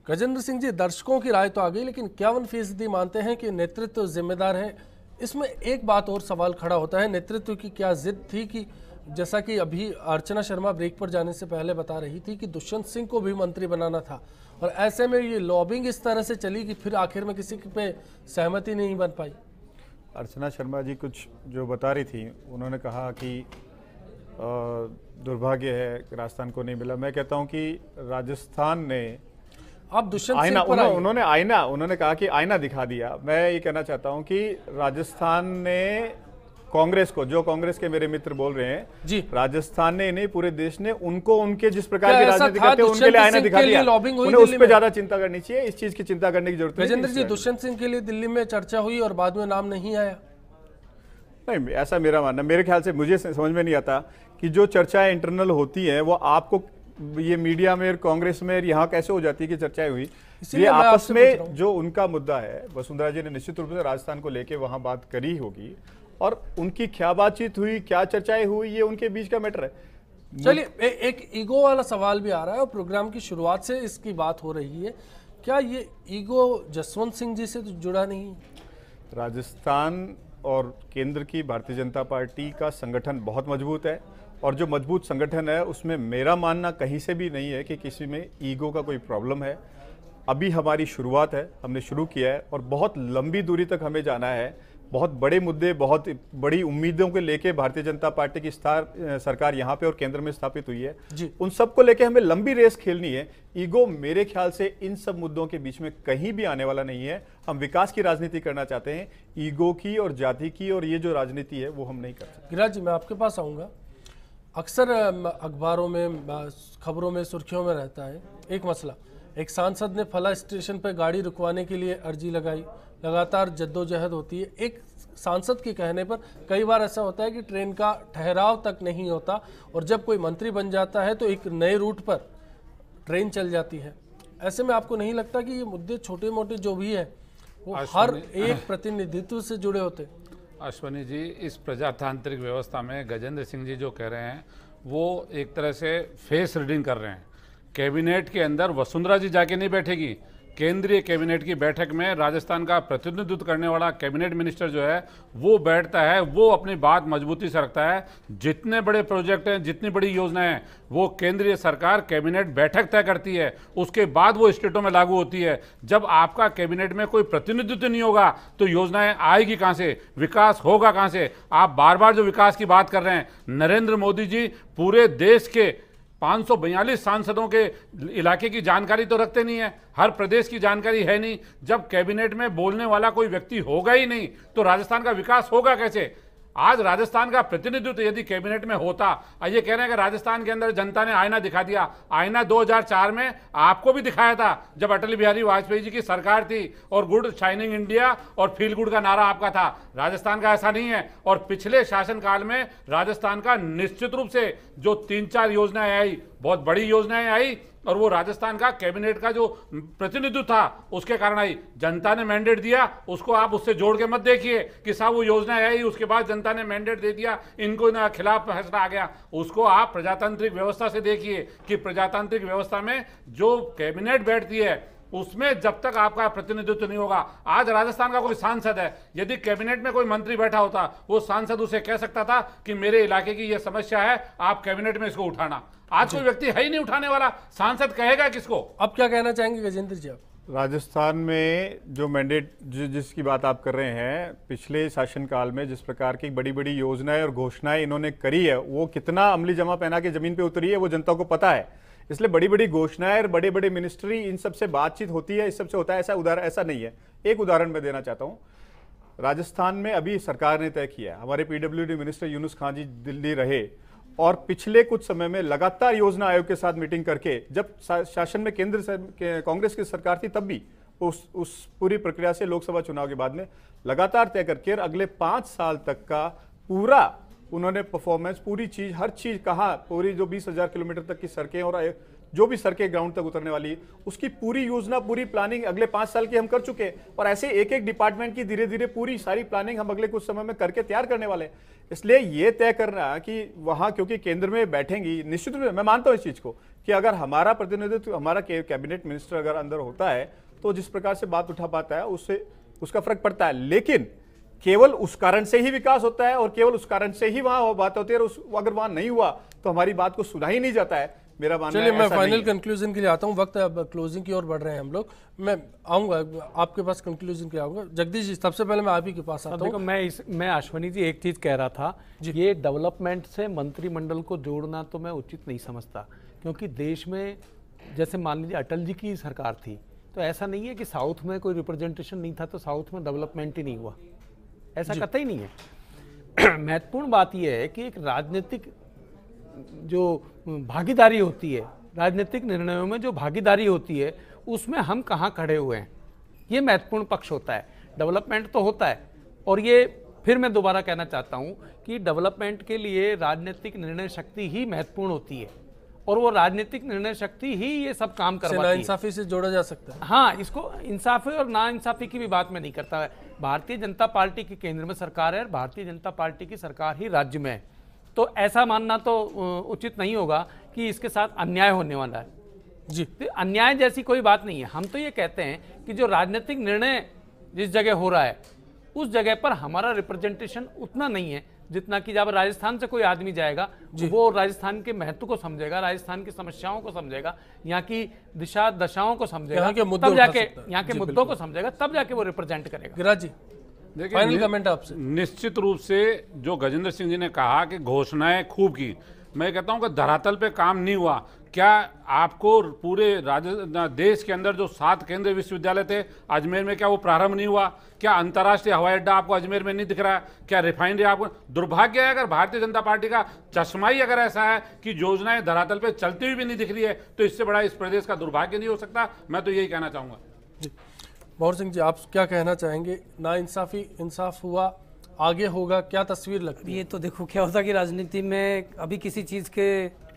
गजेंद्र सिंह जी, दर्शकों की राय तो आ गई, लेकिन 51% मानते हैं कि नेतृत्व जिम्मेदार है। इसमें एक बात और सवाल खड़ा होता है, नेतृत्व की क्या जिद थी कि जैसा कि अभी अर्चना शर्मा ब्रेक पर जाने से पहले बता रही थी कि दुष्यंत सिंह को भी मंत्री बनाना था, और ऐसे में ये लॉबिंग इस तरह से चली कि फिर आखिर में किसी पे सहमति नहीं बन पाई। अर्चना शर्मा जी कुछ जो बता रही थी, उन्होंने कहा कि दुर्भाग्य है कि राजस्थान को नहीं मिला। मैं कहता हूं कि राजस्थान ने आप दुष्यंत आईना सिंह पर उन्होंने कहा कि आईना दिखा दिया। मैं ये कहना चाहता हूं कि राजस्थान ने कांग्रेस को, जो कांग्रेस के मेरे मित्र बोल रहे हैं जी, राजस्थान ने नहीं पूरे देश ने उनको उनके जिस प्रकार की राजनीति करते हैं उनके लिए आईना दिखा दिया। उन्हें उस पर ज्यादा चिंता करनी चाहिए, इस चीज की चिंता करने की जरूरत नहीं। गजेंद्र जी, दुष्यंत सिंह के लिए दिल्ली में चर्चा हुई और बाद में नाम नहीं आया। नहीं, ऐसा मेरा मानना, मेरे ख्याल से मुझे समझ में नहीं आता कि जो चर्चाएं इंटरनल होती है वो आपको ये मीडिया में, कांग्रेस में यहाँ कैसे हो जाती है कि चर्चाएं हुई। ये आपस में जो उनका मुद्दा है, वसुंधरा जी ने निश्चित रूप से राजस्थान को लेके वहां बात करी होगी, और उनकी क्या बातचीत हुई, क्या चर्चाएं हुई, ये उनके बीच का मैटर है। चलिए, एक ईगो वाला सवाल भी आ रहा है और प्रोग्राम की शुरुआत से इसकी बात हो रही है। क्या ये ईगो जसवंत सिंह जी से तो जुड़ा नहीं? राजस्थान और केंद्र की भारतीय जनता पार्टी का संगठन बहुत मजबूत है, और जो मजबूत संगठन है उसमें मेरा मानना कहीं से भी नहीं है कि किसी में ईगो का कोई प्रॉब्लम है। अभी हमारी शुरुआत है, हमने शुरू किया है और बहुत लंबी दूरी तक हमें जाना है। बहुत बड़े मुद्दे, बहुत बड़ी उम्मीदों को लेके भारतीय जनता पार्टी की सरकार यहाँ पे और केंद्र में स्थापित हुई है जी। उन सब को लेके हमें लंबी रेस खेलनी है। ईगो मेरे ख्याल से इन सब मुद्दों के बीच में कहीं भी आने वाला नहीं है। हम विकास की राजनीति करना चाहते हैं, ईगो की और जाति की और ये जो राजनीति है वो हम नहीं कर सकते। गिरिराज जी, मैं आपके पास आऊँगा। अक्सर अखबारों में, खबरों में, सुर्खियों में रहता है एक मसला, एक सांसद ने फला स्टेशन पर गाड़ी रुकवाने के लिए अर्जी लगाई, लगातार जद्दोजहद होती है। एक सांसद के कहने पर कई बार ऐसा होता है कि ट्रेन का ठहराव तक नहीं होता, और जब कोई मंत्री बन जाता है तो एक नए रूट पर ट्रेन चल जाती है। ऐसे में आपको नहीं लगता कि ये मुद्दे छोटे मोटे जो भी है वो हर एक प्रतिनिधित्व से जुड़े होते? अश्वनी जी, इस प्रजातांत्रिक व्यवस्था में गजेंद्र सिंह जी जो कह रहे हैं वो एक तरह से फेस रीडिंग कर रहे हैं। कैबिनेट के अंदर वसुंधरा जी जाके नहीं बैठेगी। केंद्रीय कैबिनेट की बैठक में राजस्थान का प्रतिनिधित्व करने वाला कैबिनेट मिनिस्टर जो है वो बैठता है, वो अपनी बात मजबूती से रखता है। जितने बड़े प्रोजेक्ट हैं, जितनी बड़ी योजनाएं हैं, वो केंद्रीय सरकार कैबिनेट बैठक तय करती है, उसके बाद वो स्टेटों में लागू होती है। जब आपका कैबिनेट में कोई प्रतिनिधित्व नहीं होगा तो योजनाएं आएगी कहां से, विकास होगा कहां से? आप बार बार जो विकास की बात कर रहे हैं, नरेंद्र मोदी जी पूरे देश के 542 सांसदों के इलाके की जानकारी तो रखते नहीं है, हर प्रदेश की जानकारी है नहीं। जब कैबिनेट में बोलने वाला कोई व्यक्ति होगा ही नहीं तो राजस्थान का विकास होगा कैसे? आज राजस्थान का प्रतिनिधित्व यदि कैबिनेट में होता, ये कह रहे हैं कि राजस्थान के अंदर जनता ने आईना दिखा दिया। आईना 2004 में आपको भी दिखाया था जब अटल बिहारी वाजपेयी जी की सरकार थी और गुड शाइनिंग इंडिया और फील गुड का नारा आपका था। राजस्थान का ऐसा नहीं है। और पिछले शासनकाल में राजस्थान का निश्चित रूप से जो 3-4 योजनाएं आई, बहुत बड़ी योजनाएं आई, और वो राजस्थान का कैबिनेट का जो प्रतिनिधित्व था उसके कारण आई। जनता ने मैंडेट दिया, उसको आप उससे जोड़ के मत देखिए कि साहब वो योजना आई उसके बाद जनता ने मैंडेट दे दिया, इनको ना खिलाफ फैसला आ गया। उसको आप प्रजातांत्रिक व्यवस्था से देखिए कि प्रजातांत्रिक व्यवस्था में जो कैबिनेट बैठती है उसमें जब तक आपका प्रतिनिधित्व नहीं होगा। आज राजस्थान का कोई सांसद है, यदि कैबिनेट में कोई मंत्री बैठा होता, वो सांसद उसे कह सकता था कि मेरे इलाके की ये समस्या है, आप कैबिनेट में इसको उठाना। आज कोई व्यक्ति है ही नहीं उठाने वाला, सांसद कहेगा किसको? अब क्या कहना चाहेंगे गजेंद्र जी आप? राजस्थान में जो मैंडेट जिसकी बात आप कर रहे हैं, पिछले शासनकाल में जिस प्रकार की बड़ी बड़ी योजनाएं और घोषणाएं इन्होंने करी है, वो कितना अमली जमा पहना के जमीन पे उतरी है वो जनता को पता है। इसलिए बड़ी बड़ी घोषणाएं और बड़े बड़े मिनिस्ट्री, इन सब से बातचीत होती है, इस सब से होता है। ऐसा नहीं है। एक उदाहरण मैं देना चाहता हूं। राजस्थान में अभी सरकार ने तय किया, हमारे पीडब्ल्यूडी मिनिस्टर यूनुस खान जी दिल्ली रहे और पिछले कुछ समय में लगातार योजना आयोग के साथ मीटिंग करके, जब शासन में केंद्र से कांग्रेस की सरकार थी तब भी उस पूरी प्रक्रिया से लोकसभा चुनाव के बाद में लगातार तय करके अगले 5 साल तक का पूरा उन्होंने परफॉर्मेंस, पूरी चीज, हर चीज कहा, पूरी जो 20,000 किलोमीटर तक की सड़कें और जो भी सड़कें ग्राउंड तक उतरने वाली है उसकी पूरी योजना, पूरी प्लानिंग अगले 5 साल की हम कर चुके हैं। और ऐसे एक एक डिपार्टमेंट की धीरे धीरे पूरी सारी प्लानिंग हम अगले कुछ समय में करके तैयार करने वाले हैं। इसलिए ये तय करना कि वहां क्योंकि केंद्र में बैठेंगी, निश्चित रूप से मैं मानता हूं इस चीज को कि अगर हमारा प्रतिनिधित्व, हमारा कैबिनेट मिनिस्टर अगर अंदर होता है तो जिस प्रकार से बात उठा पाता है उससे उसका फर्क पड़ता है। लेकिन केवल उस कारण से ही विकास होता है और केवल उस कारण से ही वहां बात होती है, और अगर वहां नहीं हुआ तो हमारी बात को सुना ही नहीं जाता है। मेरा मानना है। चलिए मैं फाइनल कंक्लूजन के लिए आता हूँ, वक्त अब क्लोजिंग की ओर बढ़ रहे हैं हम लोग। मैं आऊँगा आपके पास कंक्लूजन के आऊँगा। जगदीश जी, सबसे पहले मैं आप ही के पास आता देखो, हूँ। मैं अश्वनी जी एक चीज़ कह रहा था, ये डेवलपमेंट से मंत्रिमंडल को जोड़ना तो मैं उचित नहीं समझता, क्योंकि देश में जैसे मान लीजिए अटल जी की सरकार थी, तो ऐसा नहीं है कि साउथ में कोई रिप्रेजेंटेशन नहीं था तो साउथ में डेवलपमेंट ही नहीं हुआ, ऐसा कतई नहीं है। महत्वपूर्ण बात यह है कि एक राजनीतिक जो भागीदारी होती है, राजनीतिक निर्णयों में जो भागीदारी होती है, उसमें हम कहाँ खड़े हुए हैं, ये महत्वपूर्ण पक्ष होता है। डेवलपमेंट तो होता है, और ये फिर मैं दोबारा कहना चाहता हूँ कि डेवलपमेंट के लिए राजनीतिक निर्णय शक्ति ही महत्वपूर्ण होती है, और वो राजनीतिक निर्णय शक्ति ही ये सब काम करवाती है। नाइंसाफी से जोड़ा जा सकता है। हाँ, इसको इंसाफी और नाइंसाफी की भी बात मैं नहीं करता है। भारतीय जनता पार्टी की केंद्र में सरकार है, भारतीय जनता पार्टी की सरकार ही राज्य में है, तो ऐसा मानना तो उचित नहीं होगा कि इसके साथ अन्याय होने वाला है। जी, तो अन्याय जैसी कोई बात नहीं है। हम तो ये कहते हैं कि जो राजनीतिक निर्णय जिस जगह हो रहा है उस जगह पर हमारा रिप्रेजेंटेशन उतना नहीं है जितना कि जब राजस्थान से कोई आदमी जाएगा वो राजस्थान के महत्व को समझेगा, राजस्थान की समस्याओं को समझेगा, यहाँ की दिशा दशाओं को समझेगा, तब जाके यहाँ के मुद्दों को समझेगा, तब जाके वो रिप्रेजेंट करेगा। गिराज जी, देखिए, फाइनल कमेंट आपसे। निश्चित रूप से जो गजेंद्र सिंह जी ने कहा कि घोषणाएं खूब की, मैं कहता हूं कि धरातल पे काम नहीं हुआ। क्या आपको पूरे देश के अंदर जो 7 केंद्रीय विश्वविद्यालय थे अजमेर में, क्या वो प्रारंभ नहीं हुआ? क्या अंतर्राष्ट्रीय हवाई अड्डा आपको अजमेर में नहीं दिख रहा है? क्या रिफाइनरी आपको? दुर्भाग्य है अगर भारतीय जनता पार्टी का चश्मा ही अगर ऐसा है कि योजनाएं धरातल पे चलती हुई भी नहीं दिख रही है, तो इससे बड़ा इस प्रदेश का दुर्भाग्य नहीं हो सकता। मैं तो यही कहना चाहूंगा। भौर सिंह जी, आप क्या कहना चाहेंगे? नाइंसाफी, इंसाफ हुआ, आगे होगा, क्या तस्वीर लगती है? ये तो देखो क्या होता है कि राजनीति में अभी किसी चीज़ के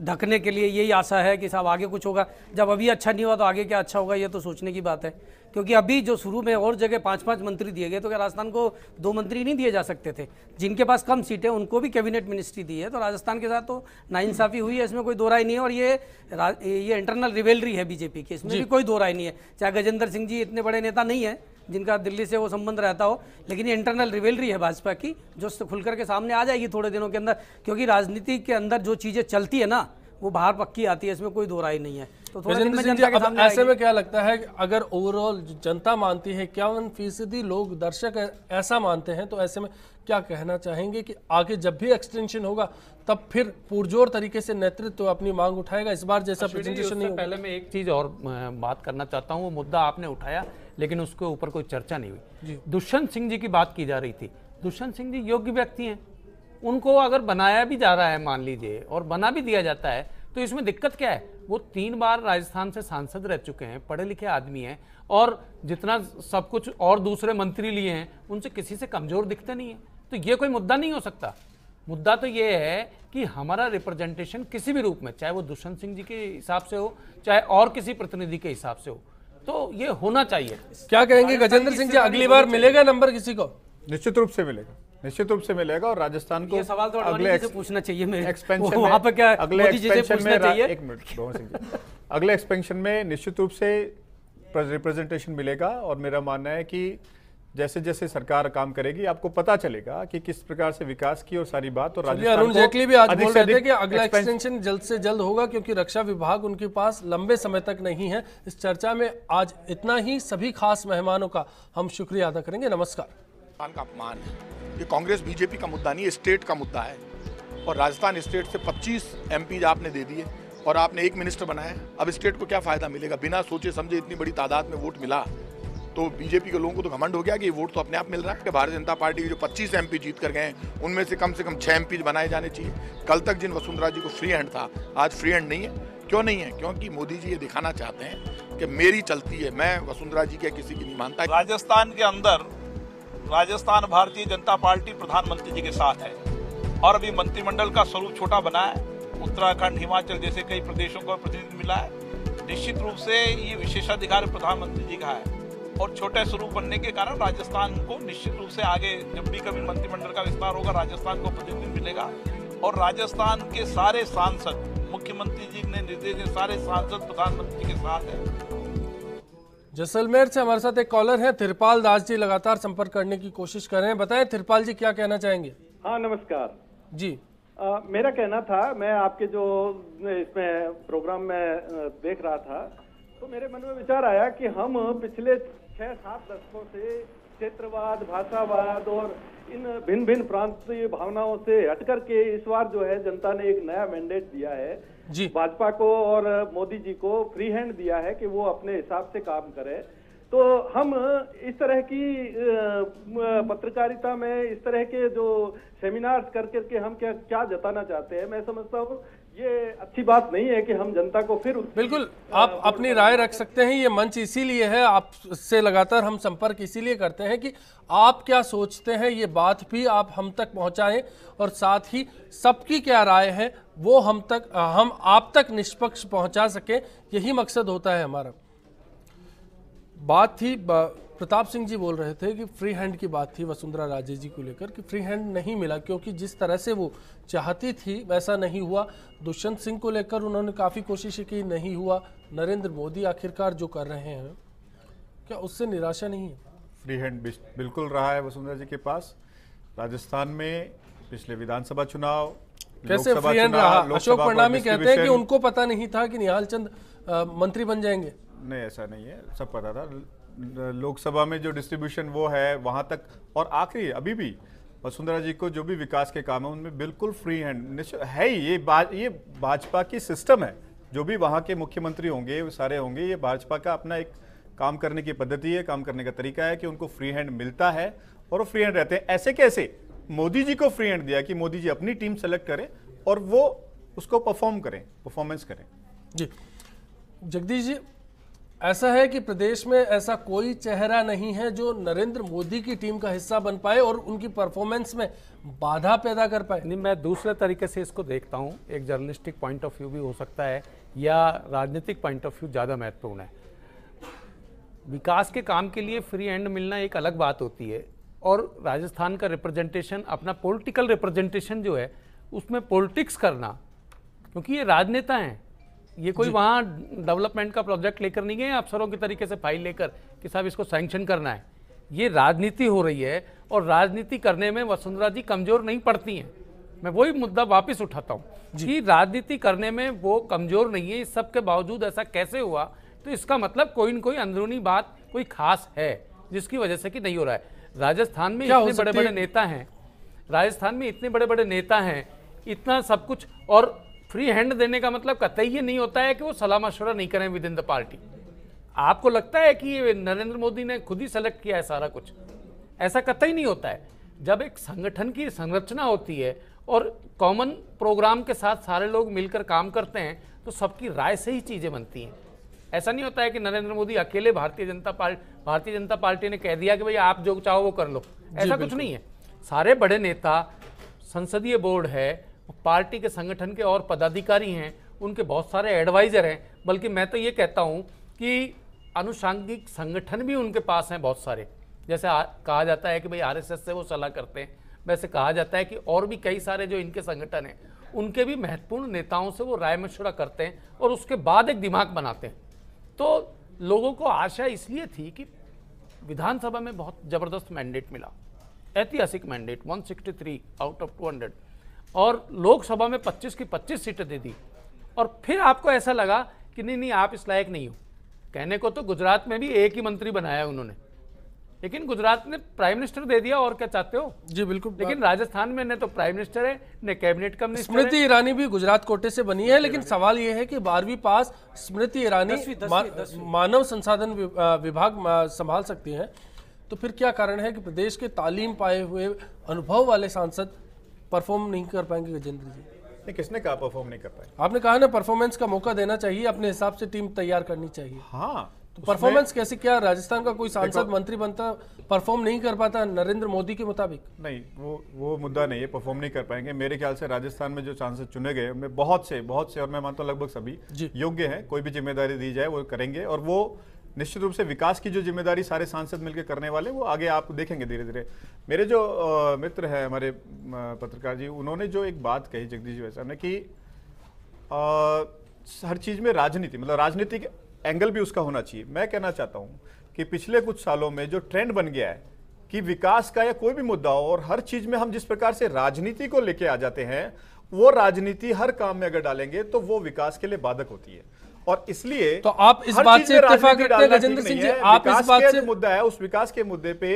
ढकने के लिए यही आशा है कि साहब आगे कुछ होगा। जब अभी अच्छा नहीं हुआ तो आगे क्या अच्छा होगा, ये तो सोचने की बात है। क्योंकि अभी जो शुरू में और जगह 5-5 मंत्री दिए गए, तो क्या राजस्थान को 2 मंत्री नहीं दिए जा सकते थे? जिनके पास कम सीटें उनको भी कैबिनेट मिनिस्ट्री दी है। तो राजस्थान के साथ तो नाइंसाफ़ी हुई है, इसमें कोई दो राय नहीं है। और ये इंटरनल रिवेलरी है बीजेपी की, इसमें भी कोई दो राय नहीं है। चाहे गजेंद्र सिंह जी इतने बड़े नेता नहीं है जिनका दिल्ली से वो संबंध रहता हो, लेकिन ये इंटरनल रिवेलरी है भाजपा की, जो खुलकर के सामने आ जाएगी थोड़े दिनों के अंदर। क्योंकि राजनीति के अंदर जो चीज़ें चलती है ना, वो बाहर पक्की आती है, इसमें कोई दो राय नहीं है। तो थोड़ा दिन में जनता के सामने ऐसे में क्या लगता है, अगर ओवरऑल जनता मानती है, 51% लोग, दर्शक ऐसा मानते हैं, तो ऐसे में क्या कहना चाहेंगे कि आगे जब भी एक्सटेंशन होगा तब फिर पुरजोर तरीके से नेतृत्व अपनी मांग उठाएगा? इस बार जैसा प्रेजेंटेशन नहीं पहले मैं एक चीज और बात करना चाहता हूँ। वो मुद्दा आपने उठाया लेकिन उसके ऊपर कोई चर्चा नहीं हुई। दुष्यंत सिंह जी की बात की जा रही थी। दुष्यंत सिंह जी योग्य व्यक्ति हैं, उनको अगर बनाया भी जा रहा है मान लीजिए, और बना भी दिया जाता है, तो इसमें दिक्कत क्या है? वो 3 बार राजस्थान से सांसद रह चुके हैं, पढ़े लिखे आदमी हैं, और जितना सब कुछ और दूसरे मंत्री लिए हैं उनसे किसी से कमजोर दिखते नहीं है। तो ये कोई मुद्दा नहीं हो सकता। मुद्दा तो ये है कि हमारा रिप्रेजेंटेशन किसी भी रूप में, चाहे वो दुष्यंत सिंह जी के हिसाब से हो, चाहे और किसी प्रतिनिधि के हिसाब से हो, तो ये होना चाहिए। क्या कहेंगे गजेंद्र सिंह जी, अगली बार मिलेगा नंबर किसी को? निश्चित रूप से मिलेगा, निश्चित रूप से मिलेगा। और राजस्थान को ये सवाल तो अगले से पूछना चाहिए मेरे एक्सपेंशन वहाँ पे क्या अगले मोदी जी से एक्सपेंशन पूछना चाहिए? में, एक मिनट भवन सिंह जी, अगले एक्सपेंशन में निश्चित रूप से रिप्रेजेंटेशन मिलेगा। और मेरा मानना है कि जैसे जैसे सरकार काम करेगी आपको पता चलेगा कि किस प्रकार से विकास की और सारी बात। और अरुण जेटली भी आज बोल रहे थे कि अगला एक्सटेंशन जल्द से जल्द होगा, क्योंकि रक्षा विभाग उनके पास लंबे समय तक नहीं है। इस चर्चा में आज इतना ही। सभी खास मेहमानों का हम शुक्रिया अदा करेंगे। नमस्कार। का अपमान है, ये कांग्रेस बीजेपी का मुद्दा नहीं है, स्टेट का मुद्दा है। और राजस्थान स्टेट से 25 MP आपने दे दिए और आपने 1 मिनिस्टर बनाया। अब स्टेट को क्या फायदा मिलेगा? बिना सोचे समझे इतनी बड़ी तादाद में वोट मिला, तो बीजेपी के लोगों को तो घमंड हो गया कि ये वोट तो अपने आप मिल रहा है। भारतीय जनता पार्टी के जो 25 MP जीत कर गए हैं, उनमें से कम 6 MP बनाए जाने चाहिए। कल तक जिन वसुंधरा जी को फ्री हैंड था, आज फ्री हैंड नहीं है। क्यों नहीं है? क्योंकि मोदी जी ये दिखाना चाहते हैं कि मेरी चलती है, मैं वसुंधरा जी के किसी की नहीं मानता। राजस्थान के अंदर राजस्थान भारतीय जनता पार्टी प्रधानमंत्री जी के साथ है, और अभी मंत्रिमंडल का स्वरूप छोटा बना है। उत्तराखंड, हिमाचल जैसे कई प्रदेशों को प्रतिनिधित्व मिला है। निश्चित रूप से ये विशेषाधिकार प्रधानमंत्री जी का है, और छोटे स्वरूप बनने के कारण राजस्थान को निश्चित रूप से आगे जब भी कभी मंत्रिमंडल का विस्तार होगा, राजस्थान को प्रतिनिधित्व मिलेगा। और राजस्थान के सारे सांसद मुख्यमंत्री जी ने निर्देश दिए, सारे सांसद प्रधानमंत्री के साथ हैं। जैसलमेर से हमारे साथ एक कॉलर है तिरपाल दास जी, लगातार संपर्क करने की कोशिश कर रहे हैं। बताएं तिरपाल जी, क्या कहना चाहेंगे? हाँ नमस्कार जी। मेरा कहना था, मैं आपके जो इसमें प्रोग्राम में देख रहा था तो मेरे मन में विचार आया कि हम पिछले 6-7 दशकों से क्षेत्रवाद, भाषावाद और इन भिन्न भिन्न प्रांतीय भावनाओं से हट करके इस बार जो है जनता ने एक नया मैंडेट दिया है जी। भाजपा को और मोदी जी को फ्री हैंड दिया है कि वो अपने हिसाब से काम करे। तो हम इस तरह की पत्रकारिता में इस तरह के जो सेमिनार्स कर करके हम क्या जताना चाहते हैं, मैं समझता हूँ ये अच्छी बात नहीं है कि हम जनता को फिर बिल्कुल आप अपनी राय रख सकते हैं। ये मंच इसीलिए है, आपसे लगातार हम संपर्क इसीलिए करते हैं कि आप क्या सोचते हैं ये बात भी आप हम तक पहुंचाएं और साथ ही सबकी क्या राय है वो हम आप तक निष्पक्ष पहुंचा सके, यही मकसद होता है हमारा। बात थी, प्रताप सिंह जी बोल रहे थे कि फ्री हैंड की बात थी वसुंधरा राजे जी को लेकर कि फ्री हैंड नहीं मिला क्योंकि जिस तरह से वो चाहती थी वैसा नहीं हुआ। दुष्यंत सिंह को लेकर उन्होंने काफ़ी कोशिश की, नहीं हुआ। नरेंद्र मोदी आखिरकार जो कर रहे हैं, क्या उससे निराशा नहीं है? फ्री हैंड बिल्कुल रहा है वसुंधरा जी के पास। राजस्थान में पिछले विधानसभा चुनाव कैसे फ्री हैंड रहा? अशोक परनामी कहते हैं कि उनको पता नहीं था कि निहाल चंद मंत्री बन जाएंगे। नहीं, ऐसा नहीं है, सब पता था। लोकसभा में जो डिस्ट्रीब्यूशन वो है वहां तक, और आखिरी अभी भी वसुंधरा जी को जो भी विकास के काम है उनमें बिल्कुल फ्री हैंड है ही। ये भाजपा की सिस्टम है। जो भी वहां के मुख्यमंत्री होंगे वो सारे होंगे, ये भाजपा का अपना एक काम करने की पद्धति है, काम करने का तरीका है कि उनको फ्री हैंड मिलता है और वो फ्री हैंड रहते हैं। ऐसे कैसे मोदी जी को फ्री हैंड दिया कि मोदी जी अपनी टीम सेलेक्ट करें और वो उसको परफॉर्मेंस करें। जी जगदीश जी, ऐसा है कि प्रदेश में ऐसा कोई चेहरा नहीं है जो नरेंद्र मोदी की टीम का हिस्सा बन पाए और उनकी परफॉर्मेंस में बाधा पैदा कर पाए। नहीं, मैं दूसरे तरीके से इसको देखता हूँ। एक जर्नलिस्टिक पॉइंट ऑफ व्यू भी हो सकता है या राजनीतिक पॉइंट ऑफ व्यू ज़्यादा महत्वपूर्ण है। विकास के काम के लिए फ्री हैंड मिलना एक अलग बात होती है और राजस्थान का रिप्रेजेंटेशन, अपना पॉलिटिकल रिप्रेजेंटेशन जो है उसमें पॉलिटिक्स करना, क्योंकि ये राजनेता हैं, ये कोई वहाँ डेवलपमेंट का प्रोजेक्ट लेकर नहीं गए अफसरों की तरीके से फाइल लेकर कि साहब इसको सैंक्शन करना है। ये राजनीति हो रही है और राजनीति करने में वसुंधरा जी कमजोर नहीं पड़ती हैं। मैं वही मुद्दा वापस उठाता हूँ कि राजनीति करने में वो कमजोर नहीं है। इस सब के बावजूद ऐसा कैसे हुआ, तो इसका मतलब कोई न कोई अंदरूनी बात कोई खास है जिसकी वजह से कि नहीं हो रहा है। राजस्थान में इतने बड़े बड़े नेता हैं, राजस्थान में इतने बड़े बड़े नेता हैं, इतना सब कुछ, और फ्री हैंड देने का मतलब कतई ये नहीं होता है कि वो सलाह मशवरा नहीं करें विद इन द पार्टी। आपको लगता है कि ये नरेंद्र मोदी ने खुद ही सेलेक्ट किया है सारा कुछ? ऐसा कतई नहीं होता है। जब एक संगठन की संरचना होती है और कॉमन प्रोग्राम के साथ सारे लोग मिलकर काम करते हैं तो सबकी राय से ही चीज़ें बनती हैं। ऐसा नहीं होता है कि नरेंद्र मोदी अकेले भारतीय जनता पार्टी ने कह दिया कि भाई आप जो चाहो वो कर लो, ऐसा कुछ नहीं है। सारे बड़े नेता, संसदीय बोर्ड है, पार्टी के संगठन के और पदाधिकारी हैं, उनके बहुत सारे एडवाइजर हैं, बल्कि मैं तो ये कहता हूँ कि अनुषांगिक संगठन भी उनके पास हैं बहुत सारे। जैसे कहा जाता है कि भाई आरएसएस से वो सलाह करते हैं, वैसे कहा जाता है कि और भी कई सारे जो इनके संगठन हैं उनके भी महत्वपूर्ण नेताओं से वो राय मशवरा करते हैं और उसके बाद एक दिमाग बनाते हैं। तो लोगों को आशा इसलिए थी कि विधानसभा में बहुत ज़बरदस्त मैंडेट मिला, ऐतिहासिक मैंडेट 163 आउट ऑफ 200, और लोकसभा में 25 की 25 सीटें दे दी, और फिर आपको ऐसा लगा कि नहीं आप इस लायक नहीं हो। कहने को तो गुजरात में भी एक ही मंत्री बनाया उन्होंने, लेकिन गुजरात ने प्राइम मिनिस्टर दे दिया, और क्या चाहते हो? जी बिल्कुल। लेकिन राजस्थान में न तो प्राइम मिनिस्टर है न कैबिनेट का मिनिस्टर है। स्मृति ईरानी भी गुजरात कोटे से बनी है, लेकिन सवाल यह है कि 12वीं पास स्मृति ईरानी मानव संसाधन विभाग संभाल सकती हैं, तो फिर क्या कारण है कि प्रदेश के तालीम पाए हुए अनुभव वाले सांसद परफॉर्म नहीं कर पाएंगे? गजेंद्र जी, किसने कहा परफॉर्म नहीं कर पाए? आपने कहा ना परफॉर्मेंस का मौका देना चाहिए, अपने हिसाब से टीम तैयार करनी चाहिए। हाँ, तो परफॉर्मेंस कैसे? क्या राजस्थान का कोई सांसद मंत्री बनता परफॉर्म नहीं कर पाता नरेंद्र मोदी के मुताबिक? नहीं, वो मुद्दा नहीं है, परफॉर्म नहीं कर पाएंगे। मेरे ख्याल से राजस्थान में जो सांसद चुने गए उनमें बहुत से और मैं मानता हूँ लगभग सभी योग्य हैं। कोई भी जिम्मेदारी दी जाए वो करेंगे, और वो निश्चित रूप से विकास की जो जिम्मेदारी सारे सांसद मिलकर करने वाले, वो आगे आप देखेंगे धीरे धीरे। मेरे जो मित्र हैं हमारे पत्रकार जी, उन्होंने जो एक बात कही जगदीश जी वैसा ने कि हर चीज में राजनीति, मतलब राजनीतिक एंगल भी उसका होना चाहिए। मैं कहना चाहता हूं कि पिछले कुछ सालों में जो ट्रेंड बन गया है कि विकास का या कोई भी मुद्दा हो और हर चीज में हम जिस प्रकार से राजनीति को लेके आ जाते हैं, वो राजनीति हर काम में अगर डालेंगे तो वो विकास के लिए बाधक होती है। और इसलिए तो आप इस बात से इत्तेफाक रखते हैं गजेंद्र सिंह जी? आप इस बात से, मुद्दा है उस विकास के मुद्दे पे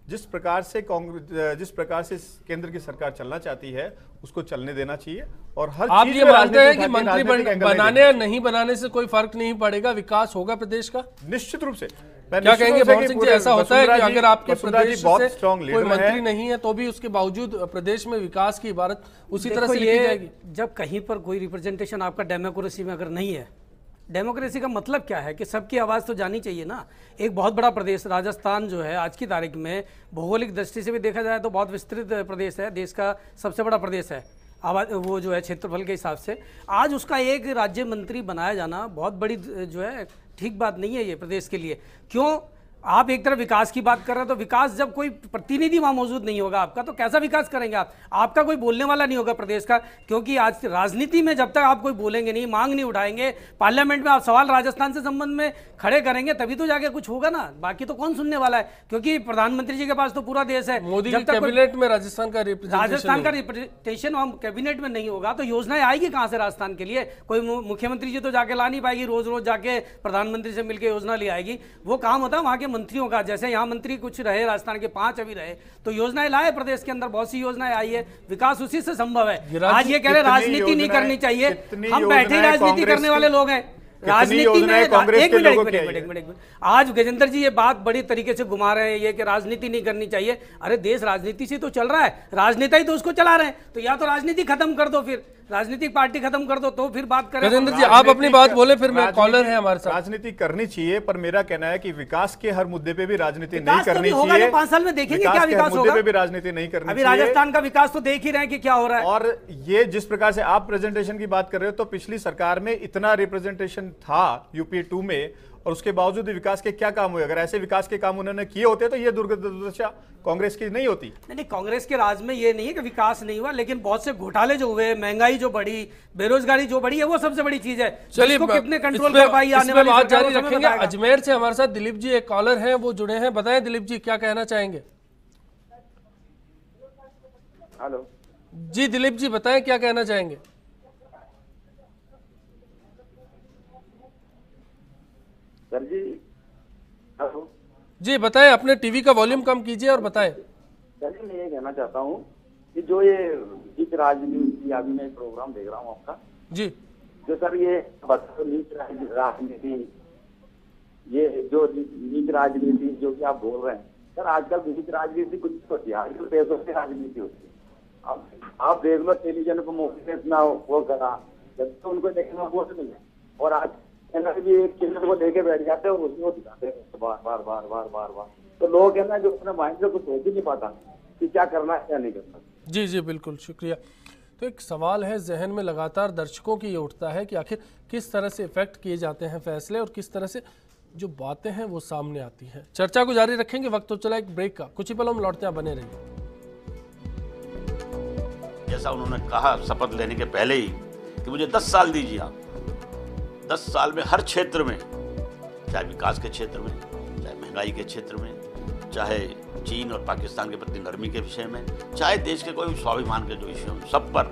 जिस प्रकार से केंद्र की सरकार चलना चाहती है उसको चलने देना चाहिए। और हर आप चीज ये में मानते हैं कि राजनीति मंत्री बनाने या नहीं बनाने से कोई फर्क नहीं पड़ेगा, विकास होगा प्रदेश का? निश्चित रूप से। क्या कहेंगे भवन सिंह जी, ऐसा होता है कि अगर आपके प्रदेश से कोई मंत्री नहीं है तो भी उसके बावजूद प्रदेश में विकास की इबारत उसी तरह से लिखी जाएगी? जब कहीं पर कोई रिप्रेजेंटेशन आपका डेमोक्रेसी में अगर नहीं है, डेमोक्रेसी का मतलब क्या है कि सबकी आवाज़ तो जानी चाहिए ना। एक बहुत बड़ा प्रदेश राजस्थान जो है आज की तारीख में भौगोलिक दृष्टि से भी देखा जाए तो बहुत विस्तृत प्रदेश है, देश का सबसे बड़ा प्रदेश है आवाज वो जो है क्षेत्रफल के हिसाब से। आज उसका एक राज्य मंत्री बनाया जाना बहुत बड़ी जो है ठीक बात नहीं है ये प्रदेश के लिए। क्यों? आप एक तरफ विकास की बात कर रहे हैं तो विकास जब कोई प्रतिनिधि वहां मौजूद नहीं होगा आपका तो कैसा विकास करेंगे आप? आपका कोई बोलने वाला नहीं होगा प्रदेश का, क्योंकि आज राजनीति में जब तक आप कोई बोलेंगे नहीं, मांग नहीं उठाएंगे, पार्लियामेंट में आप सवाल राजस्थान से संबंध में खड़े करेंगे तभी तो जाके कुछ होगा ना, बाकी तो कौन सुनने वाला है? क्योंकि प्रधानमंत्री जी के पास तो पूरा देश है। मोदी जी कैबिनेट में राजस्थान का रिप्रेजेंटेशन कैबिनेट में नहीं होगा तो योजनाएं आएगी कहां से राजस्थान के लिए? कोई मुख्यमंत्री जी तो जाके ला नहीं पाएगी, रोज रोज जाके प्रधानमंत्री से मिलकर योजना ले आएगी। वो काम होता है वहां के मंत्रियों का। जैसे यहाँ मंत्री कुछ रहे राजस्थान के 5 अभी रहे तो योजनाएं लाए प्रदेश के अंदर, बहुत सी योजनाएं आई है, विकास उसी से संभव है। आज ये कह रहे राजनीति नहीं करनी चाहिए, हम बैठे राजनीति करने वाले लोग हैं। राजनीति में एक मिनट आज गजेंद्र जी ये बात बड़ी तरीके से घुमा रहे हैं ये कि राजनीति नहीं करनी चाहिए। अरे देश राजनीति से तो चल रहा है, राजनेता ही तो उसको चला रहे हैं, तो या तो राजनीति खत्म कर दो, फिर राजनीतिक पार्टी खत्म कर दो तो फिर बात करें। गजेंद्र जी आप अपनी बात बोले, फिर मैं कॉलर है हमारे साथ। राजनीति करनी चाहिए, पर मेरा कहना है कि विकास के हर मुद्दे पे भी राजनीति नहीं करनी चाहिए। 5 साल में देखेंगे क्या विकास होगा, मुद्दे पे भी राजनीति नहीं करनी चाहिए। अभी राजस्थान का विकास तो देख ही रहे हैं कि क्या हो रहा है। और ये जिस प्रकार से आप प्रेजेंटेशन की बात कर रहे हो तो पिछली सरकार में इतना रिप्रेजेंटेशन था यूपी 2 में और उसके बावजूद विकास के क्या काम हुए? अगर ऐसे विकास के काम उन्होंने किए होते तो ये दुर्दशा कांग्रेस की नहीं होती। नहीं, कांग्रेस के राज में ये नहीं है कि विकास नहीं हुआ, लेकिन बहुत से घोटाले जो हुए, महंगाई जो बढ़ी, बेरोजगारी जो बढ़ी है, वो सबसे बड़ी चीज है। चलिए कितने कंट्रोल कर पाई आने वाली बात जारी रखेंगे। अजमेर से हमारे साथ दिलीप जी एक कॉलर हैं, वो जुड़े हैं। बताएं दिलीप जी क्या कहना चाहेंगे? हेलो जी दिलीप जी बताएं क्या कहना चाहेंगे? सर जी हेलो जी बताएं, अपने टीवी का वॉल्यूम कम कीजिए और बताएं। सर जी मैं ये कहना चाहता हूँ कि जो ये नीच राजनीति, अभी मैं प्रोग्राम देख रहा हूँ आपका जी, जो सर ये नीच राजनीति, ये जो नीच राजनीति जो कि आप बोल रहे हैं सर, आजकल नीच राजनीति कुछ होती है, आजकल पैसों से राजनीति होती है। आप देख लो टेलीविजन को मुफ्त में इतना वो करा, जब तो उनको देखना वो नहीं है, और आज भी एक चिन्ह को लेके बैठ जाते हैं और उसमें दिखाते हैं बार बार बार बार बार बार, तो लोग है ना जो अपने माइंड से कुछ सोच ही नहीं पाता कि क्या करना है क्या नहीं करना। जी जी बिल्कुल शुक्रिया। तो एक सवाल है जहन में लगातार दर्शकों की ये उठता है कि आखिर किस तरह से इफेक्ट किए जाते हैं फैसले और किस तरह से जो बातें हैं वो सामने आती हैं। चर्चा को जारी रखेंगे, वक्त तो चला एक ब्रेक का, कुछ ही पल हम लौटते हैं, बने रहिए। जैसा उन्होंने कहा शपथ लेने के पहले ही कि मुझे 10 साल दीजिए आप, 10 साल में हर क्षेत्र में, चाहे विकास के क्षेत्र में, चाहे महंगाई के क्षेत्र में, चाहे चीन और पाकिस्तान के प्रति नरमी के विषय में, चाहे देश के कोई स्वाभिमान के जो इश्यू हैं, सब पर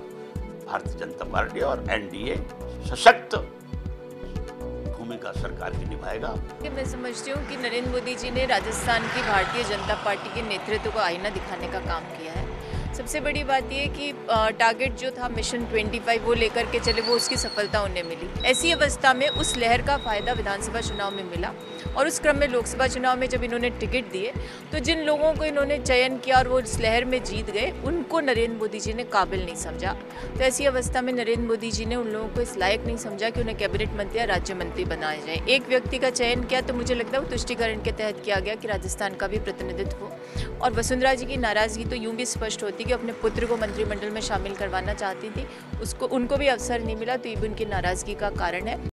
भारतीय जनता पार्टी और एनडीए सशक्त भूमिका सरकार की निभाएगा। मैं समझती हूँ कि नरेंद्र मोदी जी ने राजस्थान की भारतीय जनता पार्टी के नेतृत्व को आईना दिखाने का काम किया है। सबसे बड़ी बात यह कि टारगेट जो था मिशन 25 वो लेकर के चले, वो उसकी सफलता उन्हें मिली। ऐसी अवस्था में उस लहर का फ़ायदा विधानसभा चुनाव में मिला और उस क्रम में लोकसभा चुनाव में जब इन्होंने टिकट दिए तो जिन लोगों को इन्होंने चयन किया और वो इस लहर में जीत गए, उनको नरेंद्र मोदी जी ने काबिल नहीं समझा। तो ऐसी अवस्था में नरेंद्र मोदी जी ने उन लोगों को इस लायक नहीं समझा कि उन्हें कैबिनेट मंत्री या राज्य मंत्री बनाया जाए। एक व्यक्ति का चयन किया तो मुझे लगता है वो तुष्टिकरण के तहत किया गया कि राजस्थान का भी प्रतिनिधित्व हो। और वसुंधरा जी की नाराज़गी तो यूँ भी स्पष्ट होती कि अपने पुत्र को मंत्रिमंडल में शामिल करवाना चाहती थी, उसको उनको भी अवसर नहीं मिला, तो ये भी उनकी नाराज़गी का कारण है।